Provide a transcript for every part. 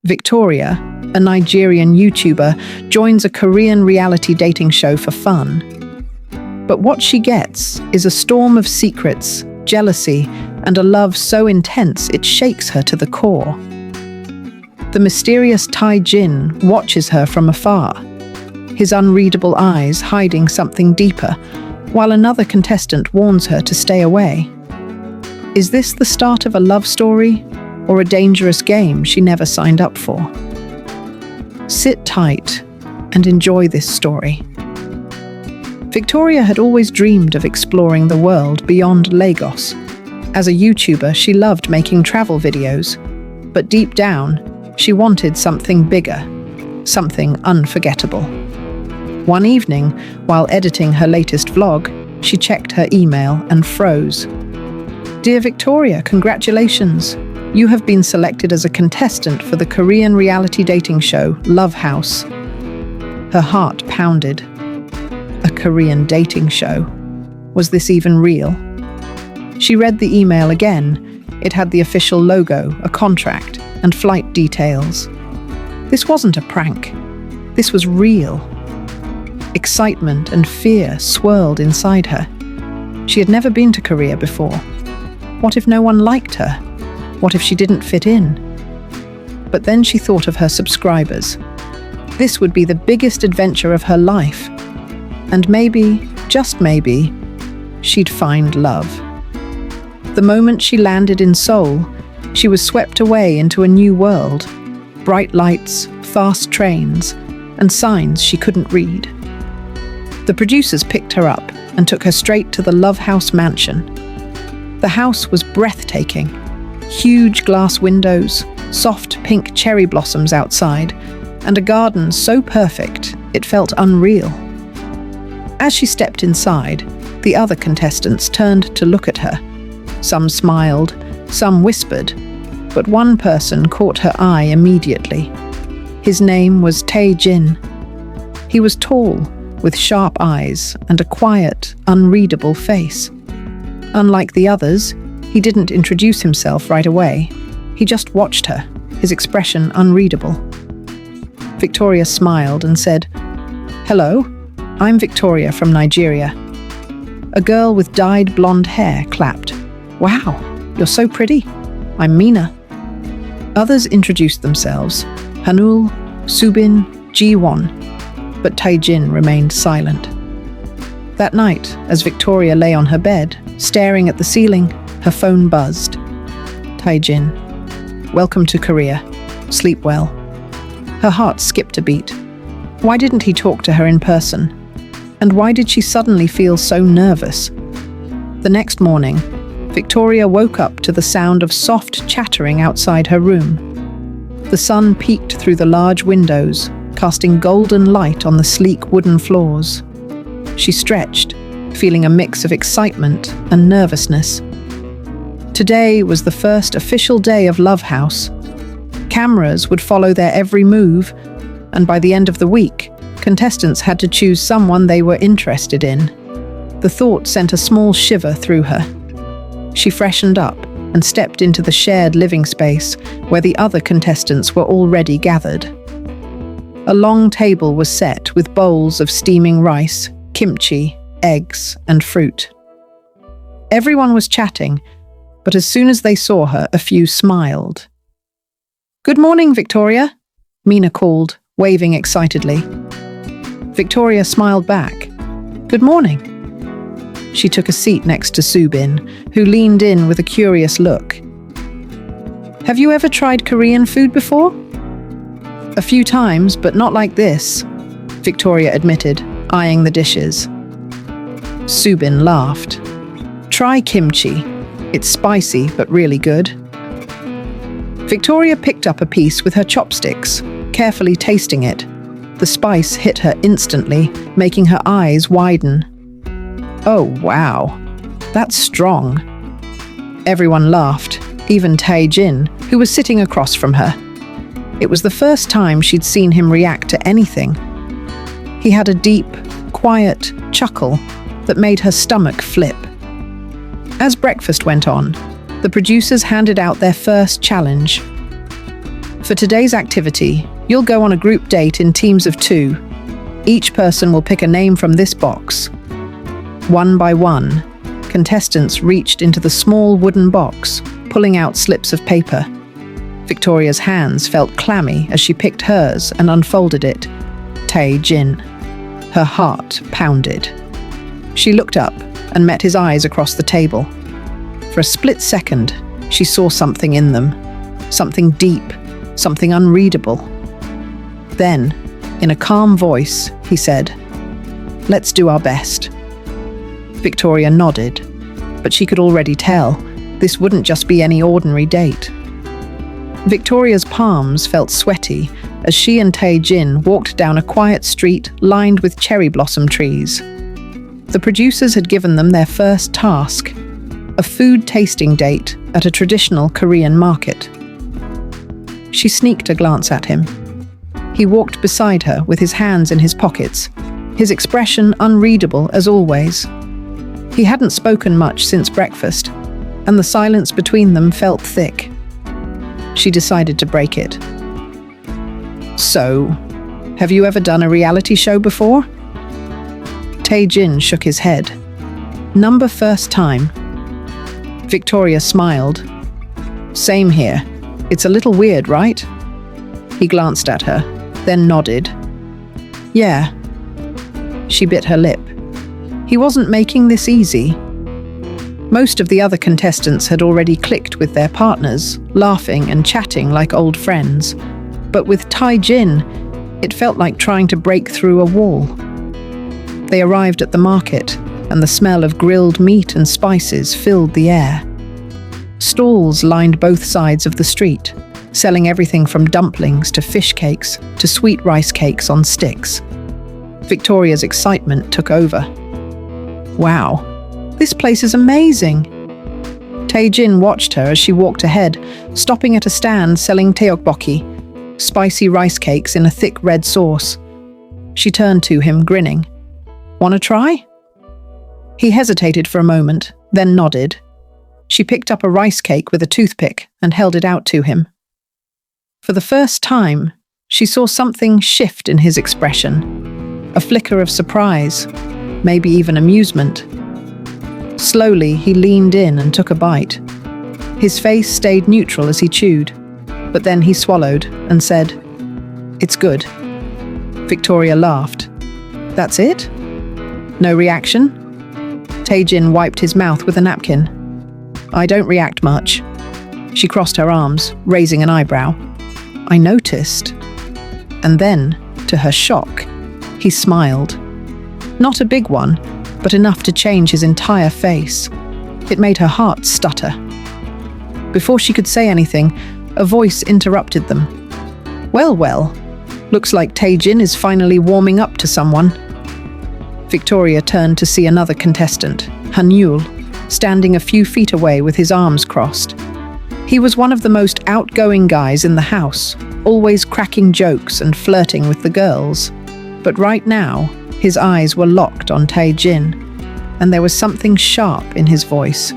Victoria, a Nigerian YouTuber, joins a Korean reality dating show for fun. But what she gets is a storm of secrets, jealousy, and a love so intense it shakes her to the core. The mysterious Tae Jin watches her from afar, his unreadable eyes hiding something deeper, while another contestant warns her to stay away. Is this the start of a love story, or a dangerous game she never signed up for? Sit tight and enjoy this story. Victoria had always dreamed of exploring the world beyond Lagos. As a YouTuber, she loved making travel videos, but deep down, she wanted something bigger, something unforgettable. One evening, while editing her latest vlog, she checked her email and froze. "Dear Victoria, congratulations! You have been selected as a contestant for the Korean reality dating show Love House." Her heart pounded. A Korean dating show. Was this even real? She read the email again. It had the official logo, a contract, and flight details. This wasn't a prank. This was real. Excitement and fear swirled inside her. She had never been to Korea before. What if no one liked her? What if she didn't fit in? But then she thought of her subscribers. This would be the biggest adventure of her life. And maybe, just maybe, she'd find love. The moment she landed in Seoul, she was swept away into a new world. Bright lights, fast trains, and signs she couldn't read. The producers picked her up and took her straight to the Love House mansion. The house was breathtaking. Huge glass windows, soft pink cherry blossoms outside, and a garden so perfect it felt unreal. As she stepped inside, the other contestants turned to look at her. Some smiled, some whispered, but one person caught her eye immediately. His name was Tae Jin. He was tall, with sharp eyes and a quiet, unreadable face. Unlike the others, he didn't introduce himself right away. He just watched her, his expression unreadable. Victoria smiled and said, "Hello, I'm Victoria from Nigeria." A girl with dyed blonde hair clapped. "Wow, you're so pretty. I'm Mina." Others introduced themselves, Hanul, Subin, Jiwon, but Tae Jin remained silent. That night, as Victoria lay on her bed, staring at the ceiling, her phone buzzed. "Tae Jin, welcome to Korea. Sleep well." Her heart skipped a beat. Why didn't he talk to her in person? And why did she suddenly feel so nervous? The next morning, Victoria woke up to the sound of soft chattering outside her room. The sun peeked through the large windows, casting golden light on the sleek wooden floors. She stretched, feeling a mix of excitement and nervousness. Today was the first official day of Love House. Cameras would follow their every move, and by the end of the week, contestants had to choose someone they were interested in. The thought sent a small shiver through her. She freshened up and stepped into the shared living space where the other contestants were already gathered. A long table was set with bowls of steaming rice, kimchi, eggs, and fruit. Everyone was chatting, but as soon as they saw her, a few smiled. "Good morning, Victoria," Mina called, waving excitedly. Victoria smiled back. "Good morning." She took a seat next to Subin, who leaned in with a curious look. "Have you ever tried Korean food before?" "A few times, but not like this," Victoria admitted, eyeing the dishes. Subin laughed. "Try kimchi. It's spicy, but really good." Victoria picked up a piece with her chopsticks, carefully tasting it. The spice hit her instantly, making her eyes widen. "Oh, wow. That's strong." Everyone laughed, even Tae Jin, who was sitting across from her. It was the first time she'd seen him react to anything. He had a deep, quiet chuckle that made her stomach flip. As breakfast went on, the producers handed out their first challenge. For today's activity, you'll go on a group date in teams of 2. Each person will pick a name from this box. One by one, contestants reached into the small wooden box, pulling out slips of paper. Victoria's hands felt clammy as she picked hers and unfolded it. Tae Jin. Her heart pounded. She looked up and met his eyes across the table. For a split second, she saw something in them. Something deep, something unreadable. Then, in a calm voice, he said, "Let's do our best." Victoria nodded, but she could already tell this wouldn't just be any ordinary date. Victoria's palms felt sweaty as she and Tae Jin walked down a quiet street lined with cherry blossom trees. The producers had given them their first task, a food tasting date at a traditional Korean market. She sneaked a glance at him. He walked beside her with his hands in his pockets, his expression unreadable as always. He hadn't spoken much since breakfast, and the silence between them felt thick. She decided to break it. "So, have you ever done a reality show before?" Tae Jin shook his head. "Number first time." Victoria smiled. "Same here. It's a little weird, right?" He glanced at her, then nodded. "Yeah." She bit her lip. He wasn't making this easy. Most of the other contestants had already clicked with their partners, laughing and chatting like old friends. But with Tae Jin, it felt like trying to break through a wall. They arrived at the market, and the smell of grilled meat and spices filled the air. Stalls lined both sides of the street, selling everything from dumplings to fish cakes to sweet rice cakes on sticks. Victoria's excitement took over. "Wow, this place is amazing!" Tae Jin watched her as she walked ahead, stopping at a stand selling tteokbokki, spicy rice cakes in a thick red sauce. She turned to him, grinning. "Wanna try?" He hesitated for a moment, then nodded. She picked up a rice cake with a toothpick and held it out to him. For the first time, she saw something shift in his expression. A flicker of surprise, maybe even amusement. Slowly, he leaned in and took a bite. His face stayed neutral as he chewed, but then he swallowed and said, "It's good." Victoria laughed. "That's it? No reaction?" Tae Jin wiped his mouth with a napkin. "I don't react much." She crossed her arms, raising an eyebrow. "I noticed." And then, to her shock, he smiled. Not a big one, but enough to change his entire face. It made her heart stutter. Before she could say anything, a voice interrupted them. Well, looks like Tae Jin is finally warming up to someone." Victoria turned to see another contestant, Hanyul, standing a few feet away with his arms crossed. He was one of the most outgoing guys in the house, always cracking jokes and flirting with the girls. But right now, his eyes were locked on Tae Jin, and there was something sharp in his voice.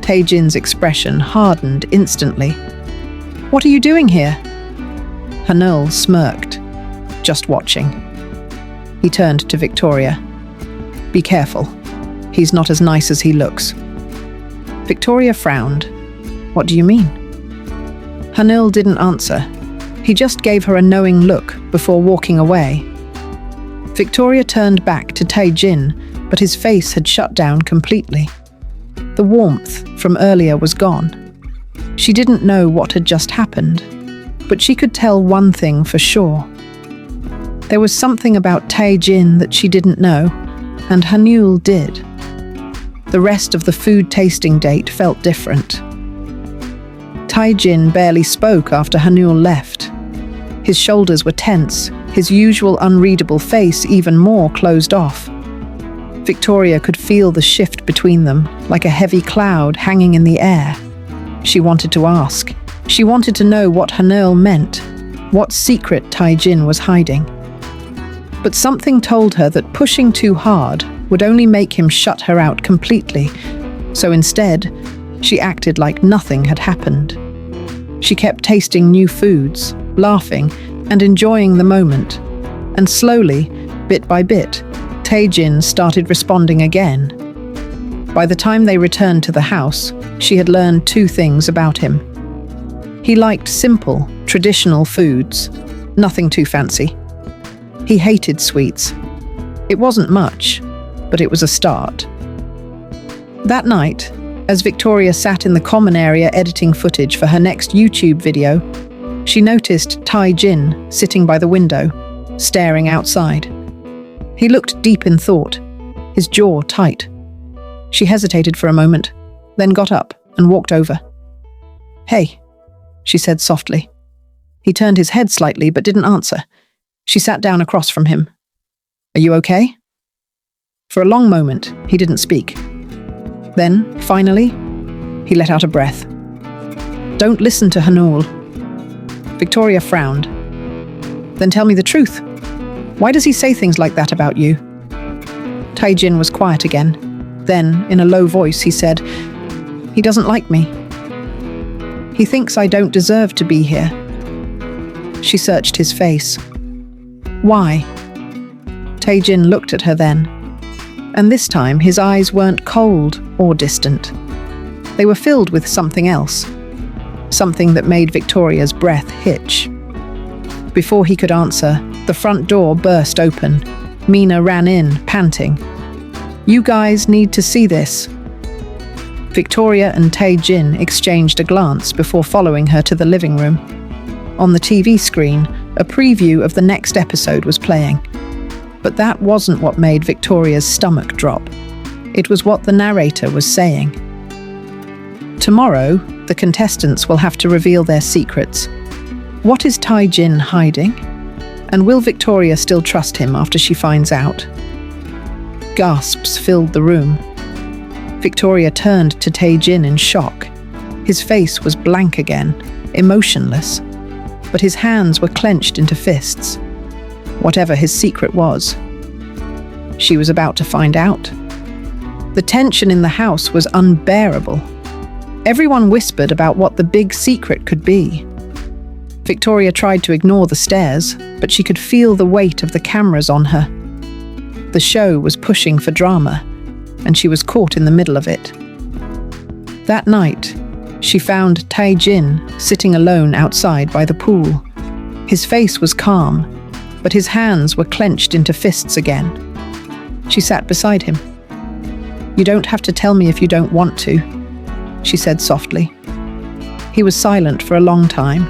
Tae Jin's expression hardened instantly. "What are you doing here?" Hanyul smirked, "Just watching." He turned to Victoria. "Be careful. He's not as nice as he looks." Victoria frowned. "What do you mean?" Hanyul didn't answer. He just gave her a knowing look before walking away. Victoria turned back to Tae Jin, but his face had shut down completely. The warmth from earlier was gone. She didn't know what had just happened, but she could tell one thing for sure. There was something about Tae Jin that she didn't know, and Hanyul did. The rest of the food tasting date felt different. Tae Jin barely spoke after Hanyul left. His shoulders were tense, his usual unreadable face even more closed off. Victoria could feel the shift between them, like a heavy cloud hanging in the air. She wanted to ask. She wanted to know what Hanyul meant, what secret Tae Jin was hiding. But something told her that pushing too hard would only make him shut her out completely, so instead, she acted like nothing had happened. She kept tasting new foods, laughing, and enjoying the moment. And slowly, bit by bit, Tae Jin started responding again. By the time they returned to the house, she had learned 2 things about him. He liked simple, traditional foods, nothing too fancy. He hated sweets. It wasn't much, but it was a start. That night, as Victoria sat in the common area editing footage for her next YouTube video, she noticed Tae Jin sitting by the window, staring outside. He looked deep in thought, his jaw tight. She hesitated for a moment, then got up and walked over. "Hey," she said softly. He turned his head slightly but didn't answer. She sat down across from him. "Are you okay?" For a long moment, he didn't speak. Then, finally, he let out a breath. "Don't listen to Hanul." Victoria frowned. "Then tell me the truth. Why does he say things like that about you?" Tae Jin was quiet again. Then, in a low voice, he said, "He doesn't like me. He thinks I don't deserve to be here." She searched his face. "Why?" Tae Jin looked at her then, and this time his eyes weren't cold or distant. They were filled with something else, something that made Victoria's breath hitch. Before he could answer, the front door burst open. Mina ran in, panting. "You guys need to see this." Victoria and Tae Jin exchanged a glance before following her to the living room. On the TV screen, a preview of the next episode was playing. But that wasn't what made Victoria's stomach drop. It was what the narrator was saying. Tomorrow, the contestants will have to reveal their secrets. What is Tae Jin hiding? And will Victoria still trust him after she finds out? Gasps filled the room. Victoria turned to Tae Jin in shock. His face was blank again, emotionless, but his hands were clenched into fists. Whatever his secret was, she was about to find out. The tension in the house was unbearable. Everyone whispered about what the big secret could be. Victoria tried to ignore the stares, but she could feel the weight of the cameras on her. The show was pushing for drama, and she was caught in the middle of it. That night, she found Tae Jin sitting alone outside by the pool. His face was calm, but his hands were clenched into fists again. She sat beside him. "You don't have to tell me if you don't want to," she said softly. He was silent for a long time.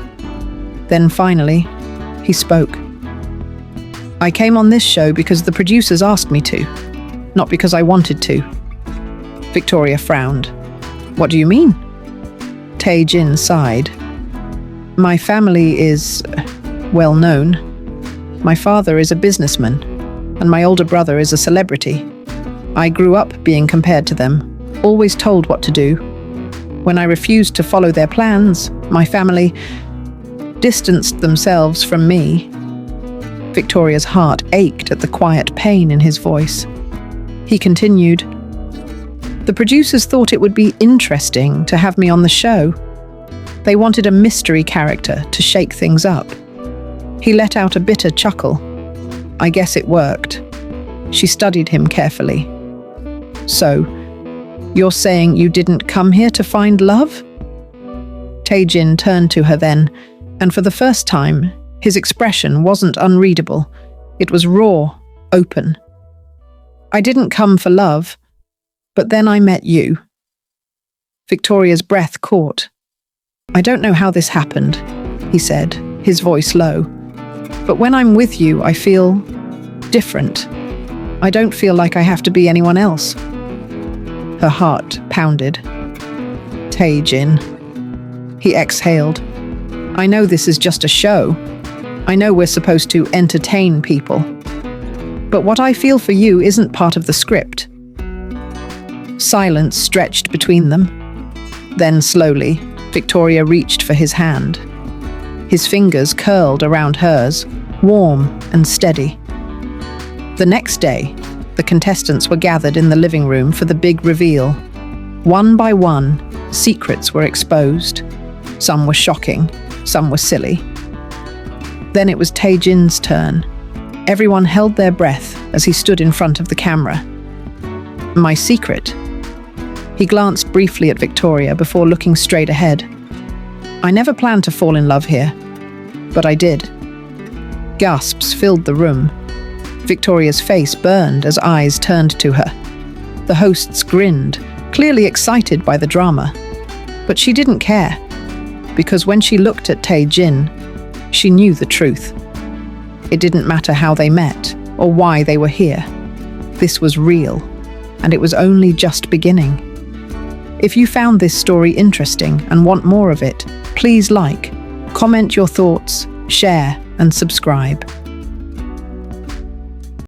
Then finally, he spoke. "I came on this show because the producers asked me to, not because I wanted to." Victoria frowned. "What do you mean?" Tae Jin sighed. "My family is well known. My father is a businessman, and my older brother is a celebrity. I grew up being compared to them, always told what to do. When I refused to follow their plans, my family distanced themselves from me." Victoria's heart ached at the quiet pain in his voice. He continued, "The producers thought it would be interesting to have me on the show. They wanted a mystery character to shake things up." He let out a bitter chuckle. "I guess it worked." She studied him carefully. "So, you're saying you didn't come here to find love?" Tae Jin turned to her then, and for the first time, his expression wasn't unreadable. It was raw, open. "I didn't come for love, but then I met you." Victoria's breath caught. "I don't know how this happened," he said, his voice low. "But when I'm with you, I feel different. I don't feel like I have to be anyone else." Her heart pounded. "Tae Jin." He exhaled. "I know this is just a show. I know we're supposed to entertain people. But what I feel for you isn't part of the script." Silence stretched between them. Then slowly, Victoria reached for his hand. His fingers curled around hers, warm and steady. The next day, the contestants were gathered in the living room for the big reveal. One by one, secrets were exposed. Some were shocking, some were silly. Then it was Tae Jin's turn. Everyone held their breath as he stood in front of the camera. My secret? He glanced briefly at Victoria before looking straight ahead. I never planned to fall in love here, but I did. Gasps filled the room. Victoria's face burned as eyes turned to her. The hosts grinned, clearly excited by the drama. But she didn't care, because when she looked at Tae Jin, she knew the truth. It didn't matter how they met or why they were here. This was real, and it was only just beginning. If you found this story interesting and want more of it, please like, comment your thoughts, share, and subscribe.